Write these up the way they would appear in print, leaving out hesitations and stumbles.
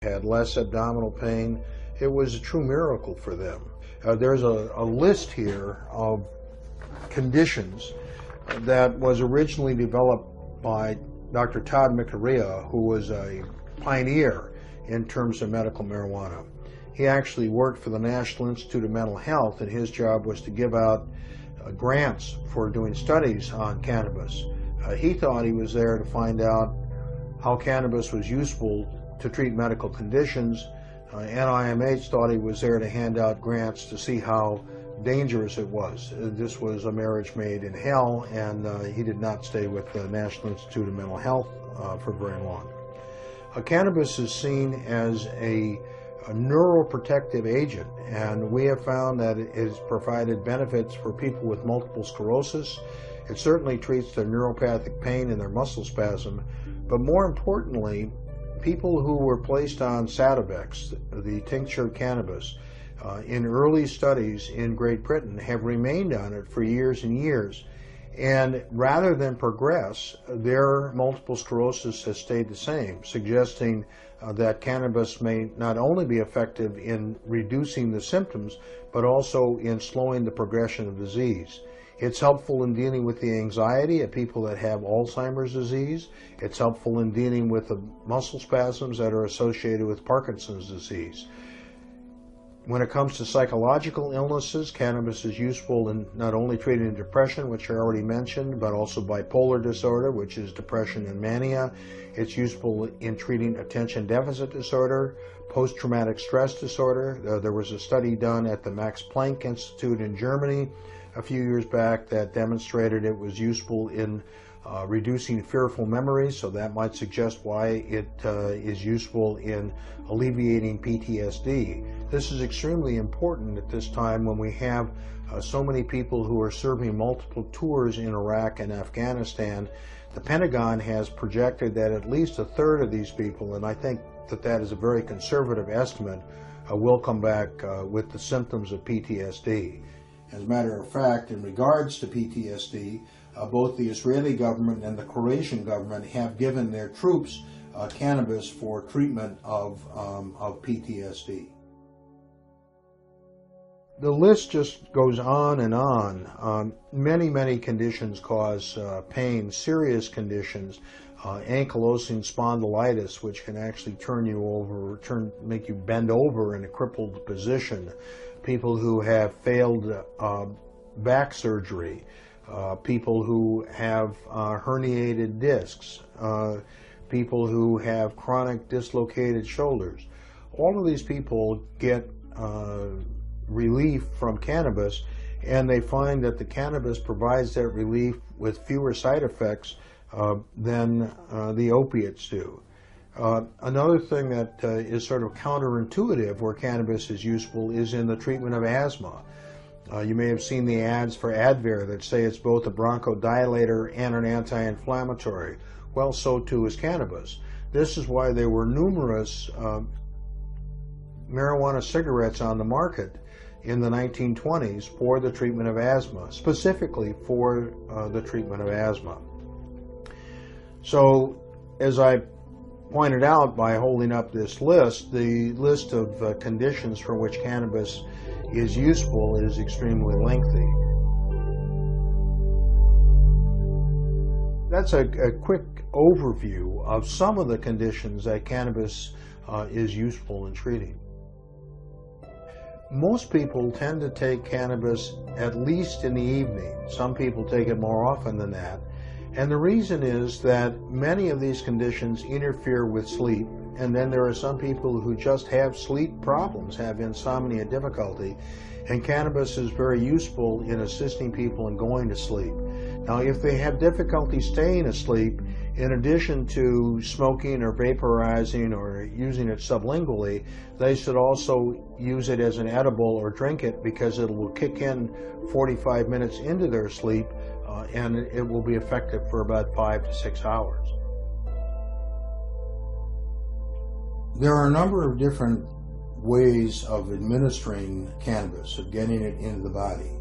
had less abdominal pain. It was a true miracle for them. There's a list here of conditions that was originally developed by Dr. Todd McArea, who was a pioneer in terms of medical marijuana. He actually worked for the National Institute of Mental Health, and his job was to give out grants for doing studies on cannabis. He thought he was there to find out how cannabis was useful to treat medical conditions. NIMH thought he was there to hand out grants to see how dangerous it was. This was a marriage made in hell, and he did not stay with the National Institute of Mental Health for very long. Cannabis is seen as a neuroprotective agent, and we have found that it has provided benefits for people with multiple sclerosis. It certainly treats their neuropathic pain and their muscle spasm, but more importantly, people who were placed on Sativex, the tinctured cannabis, in early studies in Great Britain have remained on it for years and years. And rather than progress, their multiple sclerosis has stayed the same, suggesting that cannabis may not only be effective in reducing the symptoms, but also in slowing the progression of disease. It's helpful in dealing with the anxiety of people that have Alzheimer's disease. It's helpful in dealing with the muscle spasms that are associated with Parkinson's disease. When it comes to psychological illnesses, cannabis is useful in not only treating depression, which I already mentioned, but also bipolar disorder, which is depression and mania. It's useful in treating attention deficit disorder, post-traumatic stress disorder. There was a study done at the Max Planck Institute in Germany a few years back that demonstrated it was useful in reducing fearful memories, so that might suggest why it is useful in alleviating PTSD. This is extremely important at this time when we have so many people who are serving multiple tours in Iraq and Afghanistan. The Pentagon has projected that at least a third of these people, and I think that that is a very conservative estimate, will come back with the symptoms of PTSD. As a matter of fact, in regards to PTSD, both the Israeli government and the Croatian government have given their troops cannabis for treatment of PTSD. The list just goes on and on. Many conditions cause pain, serious conditions. Ankylosing spondylitis, which can actually turn you over, make you bend over in a crippled position. People who have failed back surgery, people who have herniated discs, people who have chronic dislocated shoulders. All of these people get relief from cannabis, and they find that the cannabis provides that relief with fewer side effects than the opiates do. Another thing that is sort of counterintuitive where cannabis is useful is in the treatment of asthma. You may have seen the ads for Advair that say it's both a bronchodilator and an anti-inflammatory. Well, so too is cannabis. This is why there were numerous marijuana cigarettes on the market in the 1920s for the treatment of asthma, specifically for the treatment of asthma. So, as I pointed out by holding up this list, the list of conditions for which cannabis is useful is extremely lengthy. That's a quick overview of some of the conditions that cannabis is useful in treating. Most people tend to take cannabis at least in the evening. Some people take it more often than that. And the reason is that many of these conditions interfere with sleep, and then there are some people who just have sleep problems, have insomnia difficulty, and cannabis is very useful in assisting people in going to sleep. Now, if they have difficulty staying asleep, in addition to smoking or vaporizing or using it sublingually, they should also use it as an edible or drink it, because it will kick in 45 minutes into their sleep, and it will be effective for about 5 to 6 hours. There are a number of different ways of administering cannabis, of getting it into the body.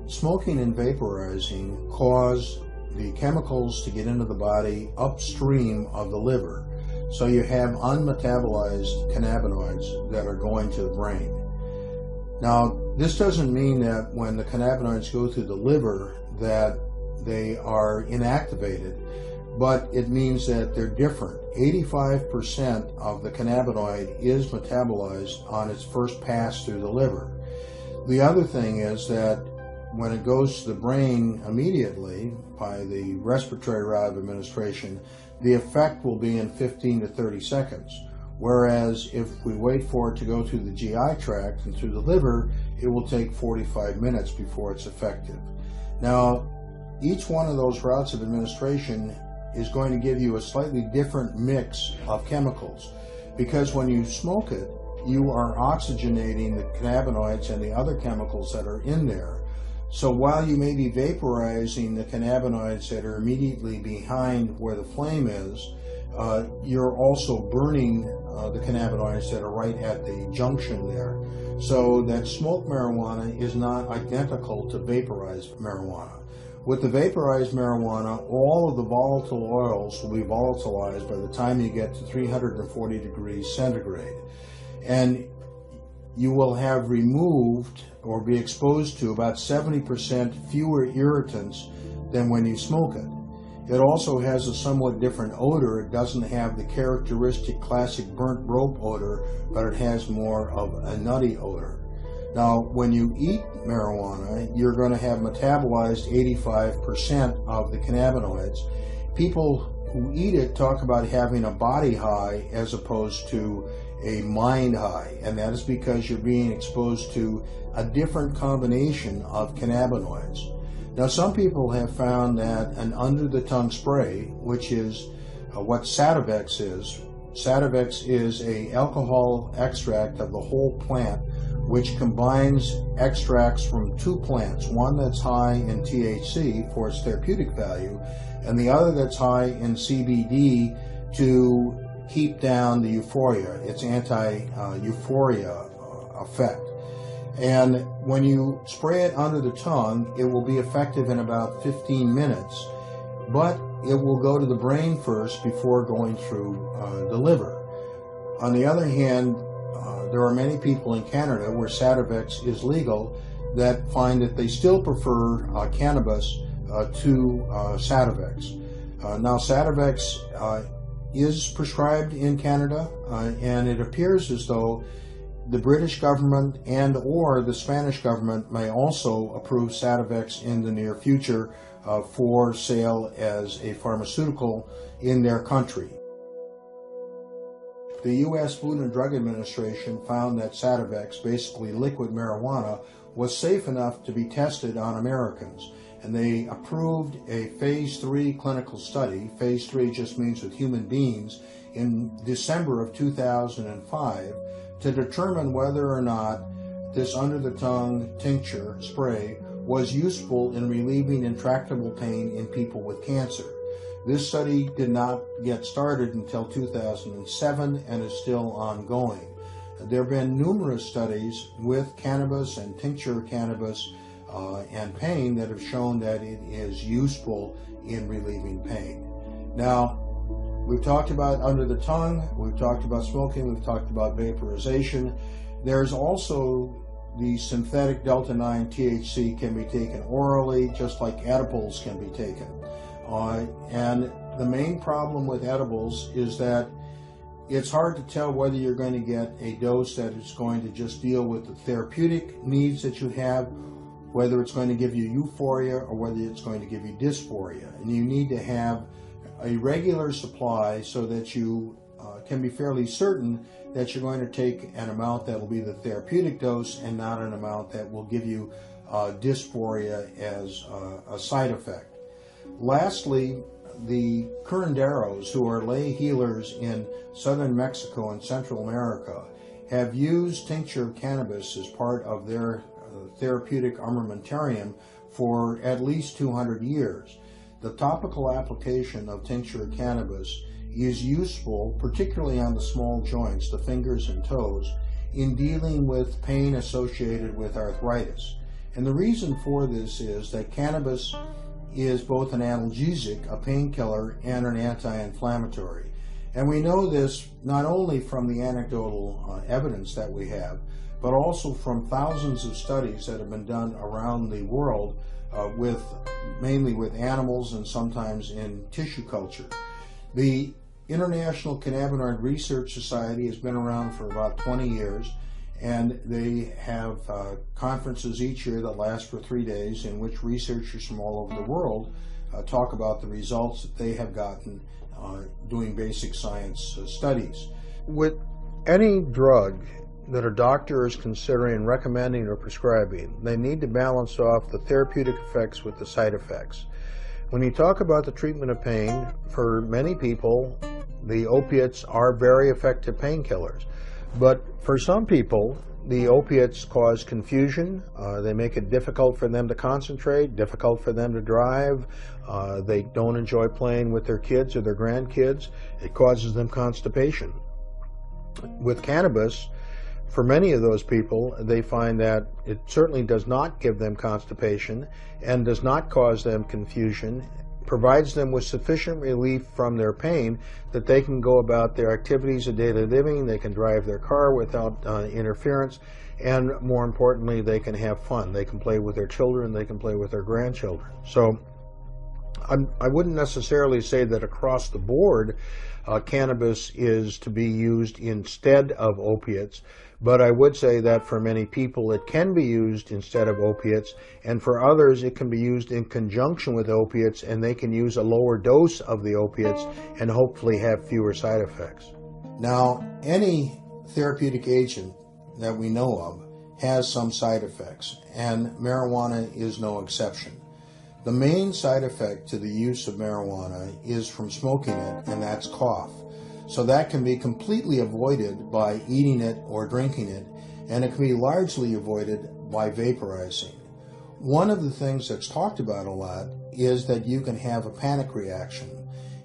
Smoking and vaporizing cause the chemicals to get into the body upstream of the liver. So you have unmetabolized cannabinoids that are going to the brain. Now, this doesn't mean that when the cannabinoids go through the liver that they are inactivated, but it means that they're different. 85% of the cannabinoid is metabolized on its first pass through the liver. The other thing is that when it goes to the brain immediately by the respiratory route of administration, the effect will be in 15 to 30 seconds. Whereas if we wait for it to go through the GI tract and through the liver, it will take 45 minutes before it's effective. Now, each one of those routes of administration is going to give you a slightly different mix of chemicals, because when you smoke it, you are oxygenating the cannabinoids and the other chemicals that are in there. So while you may be vaporizing the cannabinoids that are immediately behind where the flame is, you're also burning the cannabinoids that are right at the junction there. So that smoked marijuana is not identical to vaporized marijuana. With the vaporized marijuana, all of the volatile oils will be volatilized by the time you get to 340 degrees centigrade. And you will have removed or be exposed to about 70% fewer irritants than when you smoke it. It also has a somewhat different odor. It doesn't have the characteristic classic burnt rope odor, but it has more of a nutty odor. Now, when you eat marijuana, you're going to have metabolized 85% of the cannabinoids. People who eat it talk about having a body high as opposed to a mind high, and that is because you're being exposed to a different combination of cannabinoids. Now, some people have found that an under-the-tongue spray, which is what Sativex is an alcohol extract of the whole plant, which combines extracts from two plants, one that's high in THC for its therapeutic value, and the other that's high in CBD to keep down the euphoria, its anti-euphoria effect. And when you spray it under the tongue, it will be effective in about 15 minutes, but it will go to the brain first before going through the liver. On the other hand, there are many people in Canada where Sativex is legal that find that they still prefer cannabis to Sativex. Now, Sativex is prescribed in Canada, and it appears as though the British government and or the Spanish government may also approve Sativex in the near future for sale as a pharmaceutical in their country. The U.S. Food and Drug Administration found that Sativex, basically liquid marijuana, was safe enough to be tested on Americans, and they approved a phase 3 clinical study. Phase 3 just means with human beings, in December of 2005 to determine whether or not this under-the-tongue tincture spray was useful in relieving intractable pain in people with cancer. This study did not get started until 2007 and is still ongoing. There have been numerous studies with cannabis and tincture cannabis and pain that have shown that it is useful in relieving pain. Now, we've talked about under the tongue, we've talked about smoking, we've talked about vaporization. There's also the synthetic delta-9 THC can be taken orally, just like edibles can be taken. And the main problem with edibles is that it's hard to tell whether you're going to get a dose that is going to just deal with the therapeutic needs that you have, whether it's going to give you euphoria or whether it's going to give you dysphoria. And you need to have a regular supply so that you can be fairly certain that you're going to take an amount that will be the therapeutic dose and not an amount that will give you dysphoria as a side effect. Lastly, the curanderos, who are lay healers in southern Mexico and Central America, have used tincture of cannabis as part of their therapeutic armamentarium for at least 200 years. The topical application of tincture of cannabis is useful, particularly on the small joints, the fingers and toes, in dealing with pain associated with arthritis. And the reason for this is that cannabis is both an analgesic, a painkiller, and an anti-inflammatory. And we know this not only from the anecdotal evidence that we have, but also from thousands of studies that have been done around the world mainly with animals and sometimes in tissue culture. The International Cannabinoid Research Society has been around for about 20 years, and they have conferences each year that last for 3 days in which researchers from all over the world talk about the results that they have gotten doing basic science studies. With any drug that a doctor is considering recommending or prescribing, they need to balance off the therapeutic effects with the side effects. When you talk about the treatment of pain, for many people, the opiates are very effective painkillers. But for some people, the opiates cause confusion. They make it difficult for them to concentrate, difficult for them to drive. They don't enjoy playing with their kids or their grandkids. It causes them constipation. With cannabis, for many of those people, they find that it certainly does not give them constipation and does not cause them confusion, provides them with sufficient relief from their pain that they can go about their activities of daily living, they can drive their car without interference, and more importantly, they can have fun. They can play with their children, they can play with their grandchildren. So I wouldn't necessarily say that across the board cannabis is to be used instead of opiates, but I would say that for many people it can be used instead of opiates, and for others it can be used in conjunction with opiates, and they can use a lower dose of the opiates and hopefully have fewer side effects. Now, any therapeutic agent that we know of has some side effects, and marijuana is no exception. The main side effect to the use of marijuana is from smoking it, and that's cough. So that can be completely avoided by eating it or drinking it, and it can be largely avoided by vaporizing. One of the things that's talked about a lot is that you can have a panic reaction,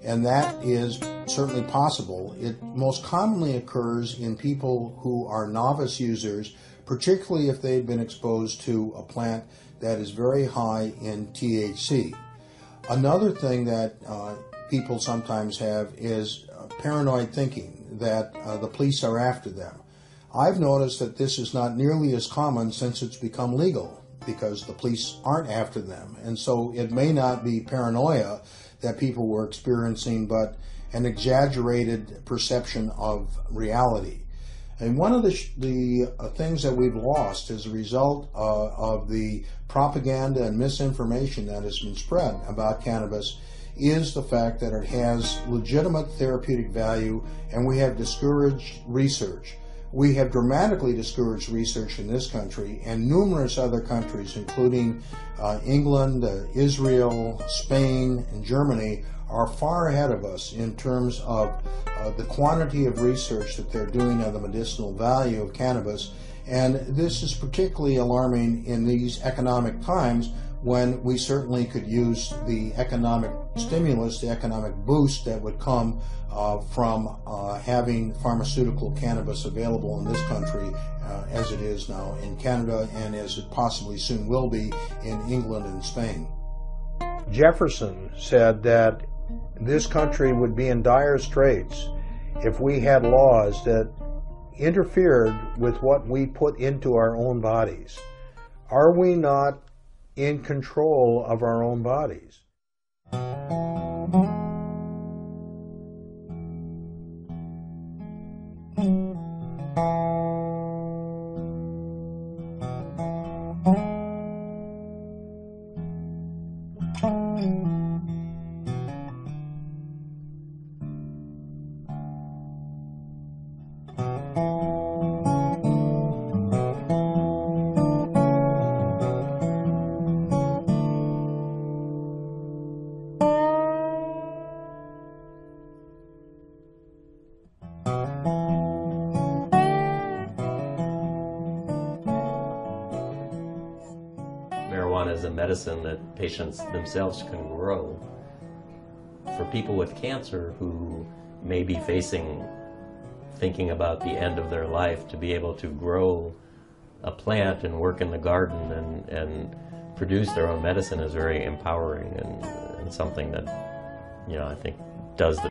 and that is certainly possible. It most commonly occurs in people who are novice users, particularly if they've been exposed to a plant that is very high in THC. Another thing that people sometimes have is paranoid thinking, that the police are after them. I've noticed that this is not nearly as common since it's become legal, because the police aren't after them. And so it may not be paranoia that people were experiencing, but an exaggerated perception of reality. And one of the things that we've lost as a result of the propaganda and misinformation that has been spread about cannabis is the fact that it has legitimate therapeutic value, and we have discouraged research. We have dramatically discouraged research in this country, and numerous other countries, including England, Israel, Spain, and Germany, are far ahead of us in terms of the quantity of research that they're doing on the medicinal value of cannabis. And this is particularly alarming in these economic times, when we certainly could use the economic stimulus, the economic boost that would come from having pharmaceutical cannabis available in this country as it is now in Canada, and as it possibly soon will be in England and Spain. Jefferson said that this country would be in dire straits if we had laws that interfered with what we put into our own bodies. Are we not in control of our own bodies? Marijuana is a medicine that patients themselves can grow. For people with cancer who may be thinking about the end of their life, to be able to grow a plant and work in the garden and produce their own medicine is very empowering, and something that, I think does the